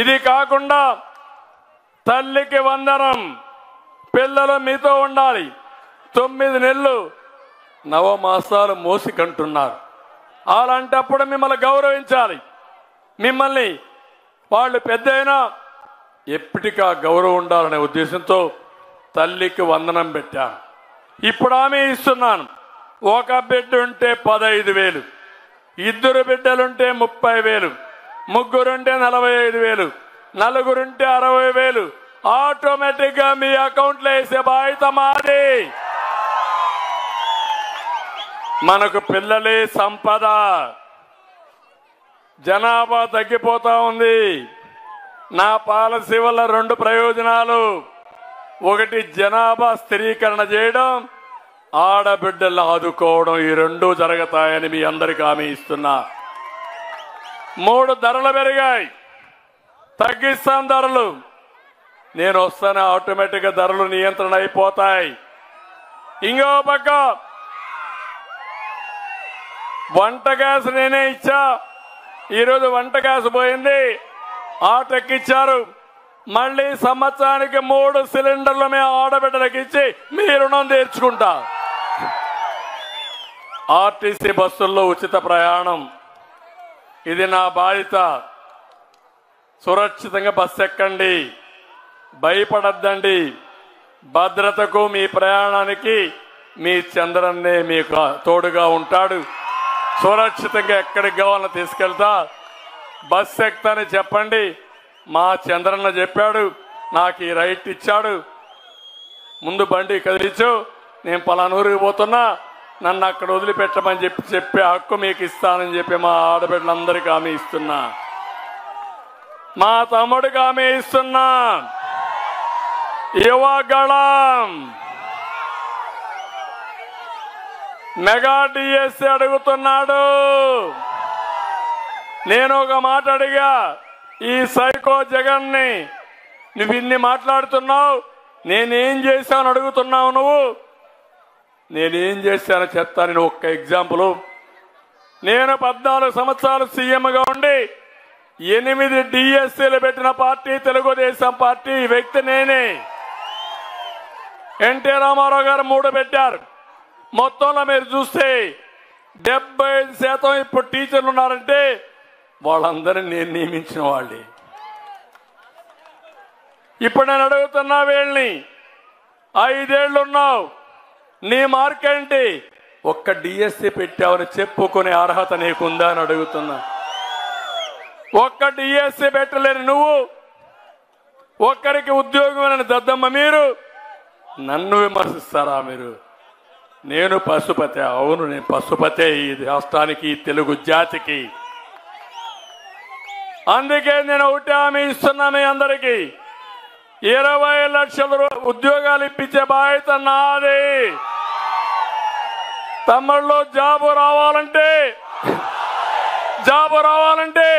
ఇది కాకుండా తల్లికి వందనం, పిల్లలు మీతో ఉండాలి. 9 నెలలు నవమాసాలు మోసి కంటున్నారు. అలాంటప్పుడు మిమ్మల్ని గౌరవించాలి. మిమ్మల్ని వాళ్ళు పెద్దయినా ఎప్పటికా గౌరవం ఉండాలనే ఉద్దేశంతో తల్లికి వందనం పెట్టాను. ఇప్పుడు హామీ ఇస్తున్నాను. ఒక బిడ్డ ఉంటే 15,000, 2 బిడ్డలుంటే 30,000, 3 ఉంటే 45,000, 4 ఉంటే 60,000 ఆటోమేటిక్ గా మీ అకౌంట్లో వేసే బాధ్యత మాది. మనకు పిల్లలే సంపద. జనాభా తగ్గిపోతా ఉంది. నా పాలసీ వల్ల 2 ప్రయోజనాలు. ఒకటి, జనాభా స్థిరీకరణ చేయడం, ఆడబిడ్డలను ఆదుకోవడం. ఈ 2 జరుగుతాయని మీ అందరికీ హామీ ఇస్తున్నా. 3, ధరలు పెరిగాయి, తగ్గిస్తాం ధరలు. నేను వస్తానే ఆటోమేటిక్ గా ధరలు నియంత్రణ అయిపోతాయి. ఇంకో పక్క వంట గ్యాస్ నేనే ఇచ్చా. ఈరోజు వంట గ్యాస్ పోయింది, ఆటెక్కిచ్చారు. మళ్ళీ సంవత్సరానికి 3 సిలిండర్లు మేము ఆడబిడ్డలకు ఇచ్చి మీ రుణం తీర్చుకుంటా. ఆర్టీసీ బస్సుల్లో ఉచిత ప్రయాణం, ఇది నా బాధ్యత. సురక్షితంగా బస్సు ఎక్కండి, భయపడద్దండి. భద్రతకు మీ ప్రయాణానికి మీ చంద్రన్నే మీకు తోడుగా ఉంటాడు. సురక్షితంగా ఎక్కడికి కావాలని తీసుకెళ్తా. బస్సు ఎక్కుతానని చెప్పండి. మా చంద్రన్న చెప్పాడు, నాకు ఈ రైట్ ఇచ్చాడు. ముందు బండి కదిలించు, నేను పలానూరుకి పోతున్నా, నన్ను అక్కడ వదిలిపెట్టమని చెప్పే హక్కు మీకు ఇస్తానని చెప్పి మా ఆడబిడ్డలందరికీ హామీ ఇస్తున్నా. మా తమ్ముడికి హామీ ఇస్తున్నా. యువగళం మెగా డిఎస్సి అడుగుతున్నాడు. నేను ఒక మాట అడిగా, ఈ సైకో జగన్ ని, నువ్వు ఇన్ని మాట్లాడుతున్నావు, నేనేం చేశాను అడుగుతున్నావు నువ్వు. నేనేం చేశానో చెప్తాను. ఒక్క ఎగ్జాంపుల్. నేను 14 సంవత్సరాలు సీఎంగా ఉండి 8 డిఎస్సీలు పెట్టిన పార్టీ తెలుగుదేశం పార్టీ. ఈ వ్యక్తి నేనే. ఎన్టీ రామారావు గారు 3 పెట్టారు. మొత్తంలో మీరు చూస్తే 75% ఇప్పుడు టీచర్లు ఉన్నారంటే వాళ్ళందరినీ నేను నియమించిన వాళ్ళే. ఇప్పుడు నేను అడుగుతున్నా వీళ్ళని, 5 ఏళ్ళు ఉన్నావు, నీ మార్క్ ఏంటి? ఒక్క డిఎస్సి పెట్టావని చెప్పుకునే అర్హత నీకుందా అని అడుగుతున్నా. ఒక్క డిఎస్సి పెట్టలేరు నువ్వు, ఒక్కరికి ఉద్యోగం దద్దమ్మ మీరు, నన్ను విమర్శిస్తారా మీరు? నేను పశుపతి. అవును, నేను పశుపతే ఈ రాష్ట్రానికి, ఈ తెలుగు జాతికి. అందుకే నేను ఒకటి హామీ ఇస్తున్నా మీ అందరికీ, 20 లక్షల ఉద్యోగాలు ఇప్పించే బాధ్యత నాది. తమ్ముళ్ళు, జాబు రావాలంటే జాబు రావాలంటే